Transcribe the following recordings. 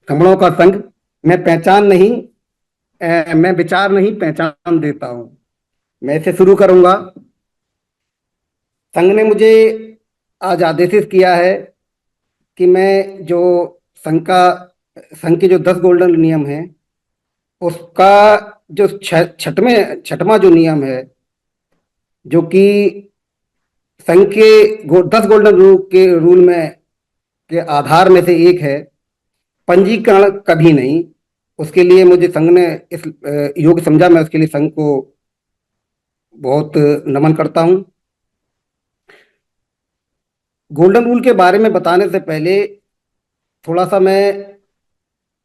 कमलों का संग, मैं पहचान नहीं, मैं विचार नहीं पहचान देता हूं। मैं इसे शुरू करूंगा। संघ ने मुझे आज आदेशित किया है कि मैं जो संघ का संघ के जो 10 गोल्डन नियम हैं उसका जो छठवां जो नियम है, जो कि संघ के 10 गोल्डन रूल के रूल में के आधार में से एक है, पंजीकरण कभी नहीं। उसके लिए मुझे संघ ने इस योग्य समझा। मैं उसके लिए संघ को बहुत नमन करता हूं। गोल्डन रूल के बारे में बताने से पहले थोड़ा सा मैं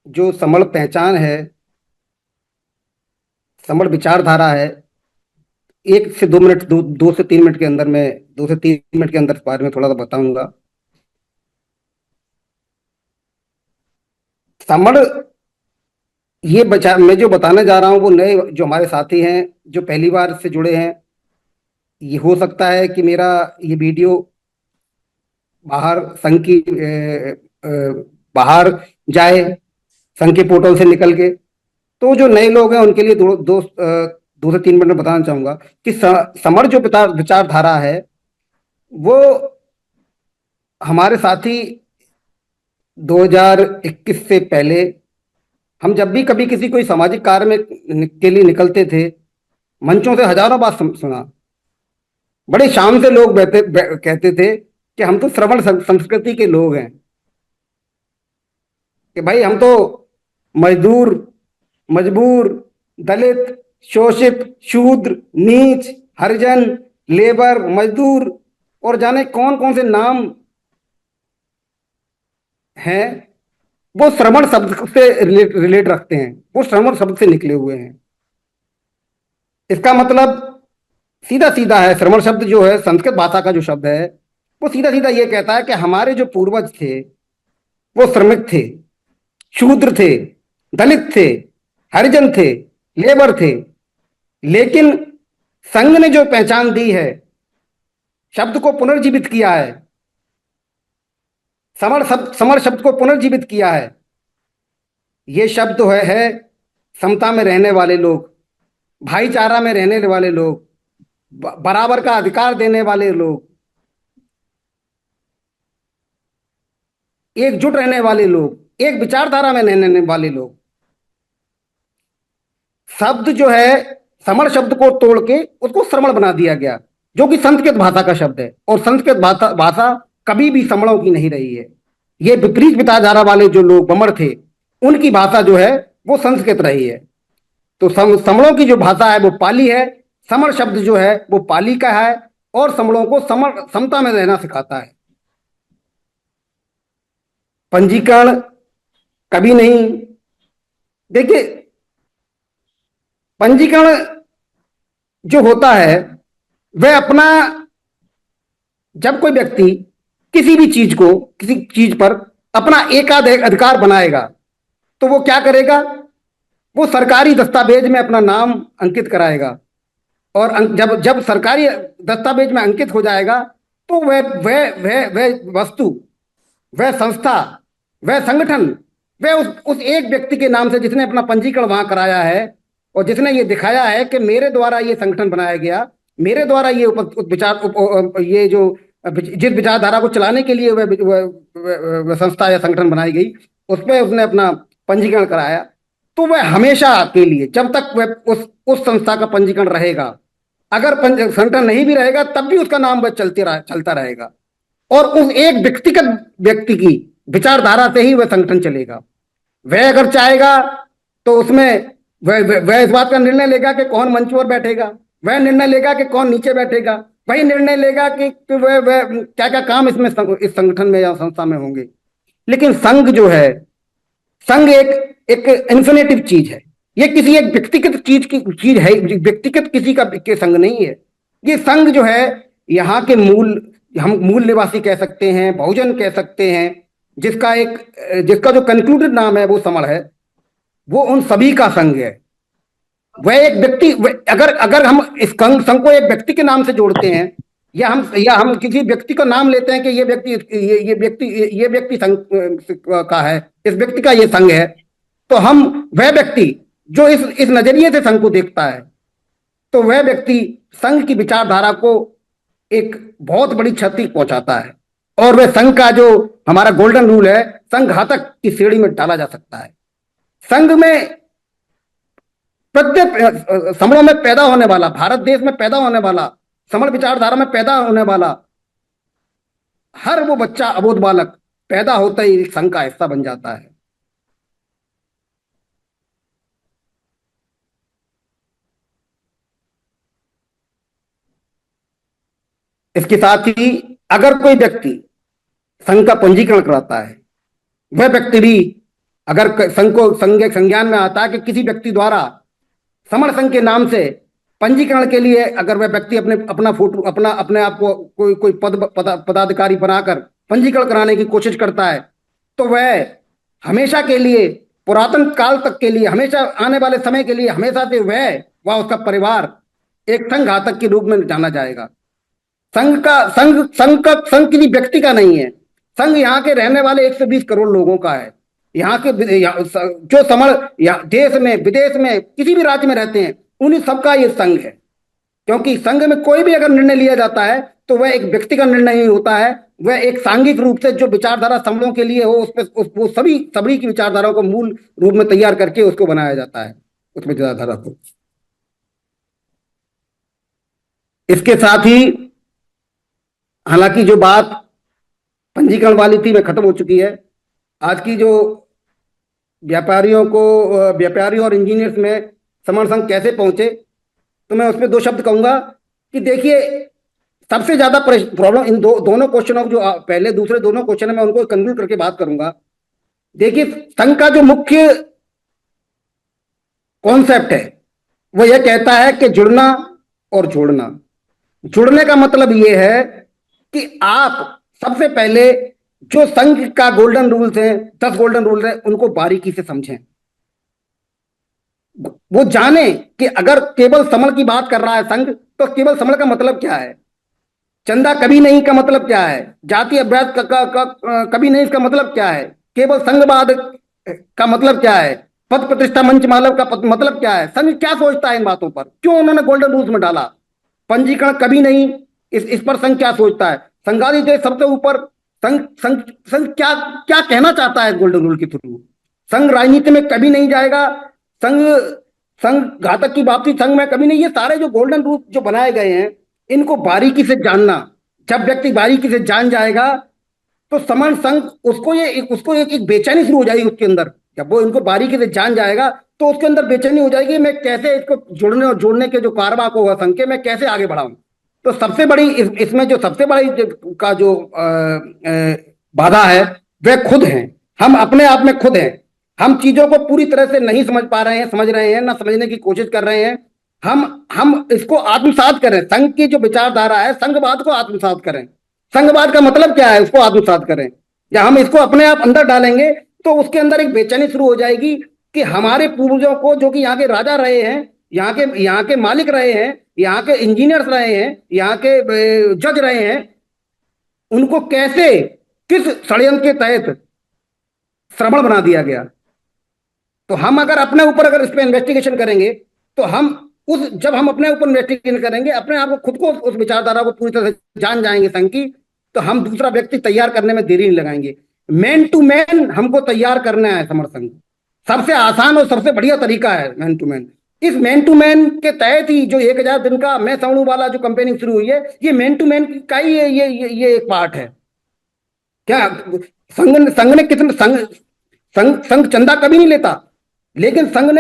जो समण पहचान है, समण विचारधारा है, 1 से 2 मिनट, 2 से 3 मिनट के अंदर मैं 2 से 3 मिनट के अंदर इस बारे में थोड़ा सा बताऊंगा। समण, ये बचा मैं जो बताने जा रहा हूँ वो नए जो हमारे साथी हैं, जो पहली बार से जुड़े हैं, ये हो सकता है कि मेरा ये वीडियो बाहर संघ की बाहर जाए, संघ के पोर्टल से निकल के। तो जो नए लोग हैं उनके लिए 2 से 3 मिनट में बताना चाहूंगा कि समर जो विचारधारा है वो हमारे साथी 2021 से पहले हम जब भी कभी किसी कोई सामाजिक कार्य में के लिए निकलते थे, मंचों से हजारों बार सुना, बड़े शाम से लोग कहते थे कि हम तो श्रवण संस्कृति के लोग हैं, कि भाई हम तो मजदूर, मजबूर, दलित, शोषित, शूद्र, नीच, हरिजन, लेबर, मजदूर और जाने कौन कौन से नाम हैं, वो श्रवण शब्द से रिलेट रखते हैं, वो श्रवण शब्द से निकले हुए हैं। इसका मतलब सीधा सीधा है। श्रवण शब्द जो है संस्कृत भाषा का जो शब्द है, वो सीधा सीधा ये कहता है कि हमारे जो पूर्वज थे वो श्रमिक थे, शूद्र थे, दलित थे, हरिजन थे, लेबर थे। लेकिन संघ ने जो पहचान दी है, शब्द को पुनर्जीवित किया है, समर शब्द को पुनर्जीवित किया है। ये शब्द है समता में रहने वाले लोग, भाईचारा में रहने वाले लोग, बराबर का अधिकार देने वाले लोग, एकजुट रहने वाले लोग, एक विचारधारा में रहने वाले लोग। शब्द जो है, समण शब्द को तोड़ के उसको श्रमण बना दिया गया, जो कि संस्कृत भाषा का शब्द है। और संस्कृत भाषा भाषा कभी भी समणों की नहीं रही है। ये विपरीत विचारधारा वाले जो लोग बमर थे, उनकी भाषा जो है वो संस्कृत रही है। तो समणों की जो भाषा है वो पाली है। समण शब्द जो है वो पाली का है और समणों को समता में रहना सिखाता है। पंजीकरण कभी नहीं। देखिए, पंजीकरण जो होता है वह अपना, जब कोई व्यक्ति किसी भी चीज को, किसी चीज पर अपना एकाधिकार बनाएगा, तो वो क्या करेगा? वो सरकारी दस्तावेज में अपना नाम अंकित कराएगा। और जब जब सरकारी दस्तावेज में अंकित हो जाएगा, तो वह वस्तु, वह संस्था, वह संगठन, वह उस एक व्यक्ति के नाम से जिसने अपना पंजीकरण वहां कराया है और जिसने ये दिखाया है कि मेरे द्वारा ये संगठन बनाया गया, मेरे द्वारा ये ये जो जिस विचारधारा को चलाने के लिए वह संस्था या संगठन बनाई गई, उसमें उसने अपना पंजीकरण कराया, तो वह हमेशा के लिए, जब तक वह उस संस्था का पंजीकरण रहेगा, अगर संगठन नहीं भी रहेगा तब भी उसका नाम वह चलता रहेगा। और उस एक व्यक्तिगत व्यक्ति की विचारधारा से ही वह संगठन चलेगा। वह अगर चाहेगा तो उसमें वह इस बात का निर्णय लेगा कि कौन मंच पर बैठेगा, वह निर्णय लेगा कि कौन नीचे बैठेगा, वही निर्णय लेगा कि वह क्या क्या काम इसमें इस संगठन में या संस्था में होंगे। लेकिन संघ जो है, संघ एक एक इन्फिनेटिव चीज है। ये किसी एक व्यक्तिगत चीज है, व्यक्तिगत किसी का के संघ नहीं है। ये संघ जो है यहाँ के मूल, हम मूल निवासी कह सकते हैं, बहुजन कह सकते हैं, जिसका जो कंक्लूडेड नाम है वो समर है, वो उन सभी का संघ है। वह एक व्यक्ति, अगर अगर हम इस संघ को एक व्यक्ति के नाम से जोड़ते हैं या हम किसी व्यक्ति का नाम लेते हैं कि ये व्यक्ति संघ का है, इस व्यक्ति का ये संघ है, तो हम वह व्यक्ति जो इस नजरिए से संघ को देखता है, तो वह व्यक्ति संघ की विचारधारा को एक बहुत बड़ी क्षति पहुंचाता है। और वह संघ का जो हमारा गोल्डन रूल है, संघ घातक की श्रेणी में डाला जा सकता है। संघ में प्रत्येक समूह में पैदा होने वाला, भारत देश में पैदा होने वाला, समण विचारधारा में पैदा होने वाला हर वो बच्चा, अबोध बालक पैदा होता ही संघ का हिस्सा बन जाता है। इसके साथ ही अगर कोई व्यक्ति संघ का पंजीकरण कराता है, वह व्यक्ति भी अगर संघ को संज्ञान में आता है कि किसी व्यक्ति द्वारा समर संघ के नाम से पंजीकरण के लिए अगर वह व्यक्ति अपना फोटो अपने आप को कोई पदाधिकारी बनाकर पंजीकरण कराने की कोशिश करता है, तो वह हमेशा के लिए, पुरातन काल तक के लिए, हमेशा आने वाले समय के लिए, हमेशा से वह उसका परिवार एक संघ घातक के रूप में जाना जाएगा। संघ किसी व्यक्ति का नहीं है। संघ यहाँ के रहने वाले 120 करोड़ लोगों का है। यहाँ के जो समर देश में, विदेश में, किसी भी राज्य में रहते हैं, उन्हीं सबका ये संघ है। क्योंकि संघ में कोई भी अगर निर्णय लिया जाता है तो वह एक व्यक्ति का निर्णय नहीं होता है, वह एक सांघिक रूप से जो विचारधारा समूहों के लिए हो, वो सभी की विचारधाराओं को मूल रूप में तैयार करके उसको बनाया जाता है, उस विचारधारा को। इसके साथ ही हालांकि जो बात पंजीकरण वाली थी वह खत्म हो चुकी है। आज की जो व्यापारियों और इंजीनियर्स में समर संघ कैसे पहुंचे, तो मैं उसमें 2 शब्द कहूंगा कि देखिए, सबसे ज्यादा प्रॉब्लम इन दोनों क्वेश्चनों, जो पहले दूसरे दोनों क्वेश्चन है, मैं उनको कंक्लूड करके बात करूंगा। देखिए, संघ का जो मुख्य कॉन्सेप्ट है वो यह कहता है कि जुड़ना और जोड़ना। जुड़ने का मतलब यह है कि आप सबसे पहले जो संघ का गोल्डन रूल्स हैं, 10 गोल्डन रूल्स हैं, उनको बारीकी से समझें। वो जाने कि अगर केवल समल की बात कर रहा है संघ, तो केवल समल का मतलब क्या है, चंदा कभी नहीं का मतलब क्या है, जाति अभ्यास कभी नहीं इसका मतलब क्या है, केवल संघवाद का मतलब क्या है, पद प्रतिष्ठा मंच मालव का मतलब क्या है, संघ क्या सोचता है इन बातों पर, क्यों उन्होंने गोल्डन रूल्स में डाला, पंजीकरण कभी नहीं, इस पर संघ क्या सोचता है, संघादी देश सबसे ऊपर, संघ संघ संघ क्या क्या कहना चाहता है गोल्डन रूल के थ्रू, संघ राजनीति में कभी नहीं जाएगा, संघ संघ घातक की वापसी संघ में कभी नहीं। ये सारे जो गोल्डन रूल जो बनाए गए हैं, इनको बारीकी से जानना। जब व्यक्ति बारीकी से जान जाएगा तो समान संघ उसको एक बेचैनी शुरू हो जाएगी उसके अंदर। जब वो इनको बारीकी से जान जाएगा तो उसके अंदर बेचैनी हो जाएगी, मैं कैसे इसको जुड़ने और जोड़ने के जो कारवा को हुआ संघ के, मैं कैसे आगे बढ़ाऊं। तो सबसे बड़ी इसमें जो सबसे बड़ी का जो बाधा है वह खुद है। हम अपने आप में खुद हैं। हम चीजों को पूरी तरह से नहीं समझ पा रहे हैं, समझ रहे हैं ना, समझने की कोशिश कर रहे हैं। हम इसको आत्मसात करें, संघ की जो विचारधारा है, संघवाद को आत्मसात करें। संघवाद का मतलब क्या है, उसको आत्मसात करें। या हम इसको अपने आप अंदर डालेंगे तो उसके अंदर एक बेचैनी शुरू हो जाएगी कि हमारे पूर्वजों को, जो कि यहाँ के राजा रहे हैं, यहाँ के मालिक रहे हैं, यहाँ के इंजीनियर्स रहे हैं, यहाँ के जज रहे हैं, उनको कैसे, किस षड्यंत्र के तहत श्रवण बना दिया गया। तो हम अगर इस पे इन्वेस्टिगेशन करेंगे तो जब हम अपने ऊपर इन्वेस्टिगेशन करेंगे, अपने आप को, खुद को, उस विचारधारा को पूरी तरह से जान जाएंगे संघ की, तो हम दूसरा व्यक्ति तैयार करने में देरी नहीं लगाएंगे। मैन टू मैन हमको तैयार करना है समर संघ। सबसे आसान और सबसे बढ़िया तरीका है मैन टू मैन। इस मैन टू मैन के तहत ही जो 1000 दिन का मैं समूह वाला जो कंपेनिंग शुरू हुई है, ये मैन टू मैन का ही ये एक पार्ट है। क्या संघ ने कितने संघ चंदा कभी नहीं लेता, लेकिन संघ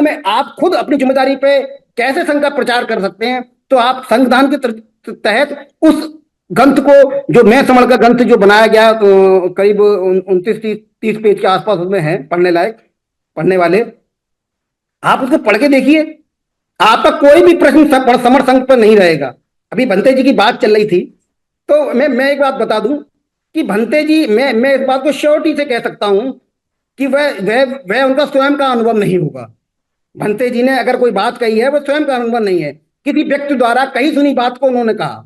में आप खुद अपनी जिम्मेदारी पे कैसे संघ का प्रचार कर सकते हैं। तो आप संघदान के तहत उस ग्रंथ को, जो मैं समझ का ग्रंथ जो बनाया गया, तो करीब 29-30 पेज के आसपास उसमें है पढ़ने लायक, पढ़ने वाले, आप उसको पढ़ के देखिए। आपका कोई भी प्रश्न समर संघ पर नहीं रहेगा। अभी भंते जी की बात चल रही थी, तो मैं एक बात बता दूं कि भंते जी, मैं इस बात को श्योरिटी से कह सकता हूं कि वह उनका स्वयं का अनुभव नहीं होगा। भंते जी ने अगर कोई बात कही है, वह स्वयं का अनुभव नहीं है, किसी व्यक्ति द्वारा कही सुनी बात को उन्होंने कहा।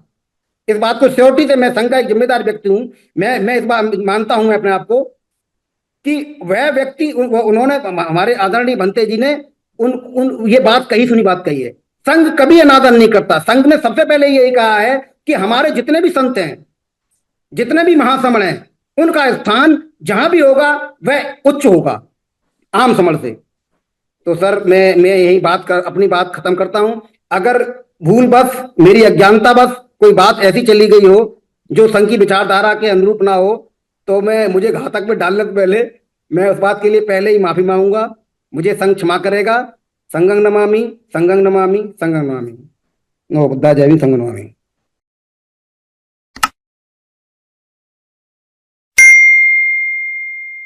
इस बात को श्योरिटी से, मैं संघ का एक जिम्मेदार व्यक्ति हूं, मैं इस बात मानता हूं मैं अपने आप को कि वह व्यक्ति उन्होंने, हमारे आदरणीय भंते जी ने उन उन ये बात कही, सुनी बात कही है। संघ कभी अनादर नहीं करता। संघ ने सबसे पहले यही कहा है कि हमारे जितने भी संत हैं, जितने भी महासमण हैं, उनका स्थान जहां भी होगा वह उच्च होगा आम समण से। तो सर मैं यही बात कर अपनी बात खत्म करता हूं। अगर भूल बस, मेरी अज्ञानता बस कोई बात ऐसी चली गई हो जो संघ की विचारधारा के अनुरूप ना हो, तो मैं, मुझे घातक में डालने से पहले मैं उस बात के लिए पहले ही माफी मांगूंगा। मुझे संघ क्षमा करेगा। संघं नमामि, संघं नमामि, संघं नमामि। नमो बुद्धाय, जय हिंद, संघं नमामि।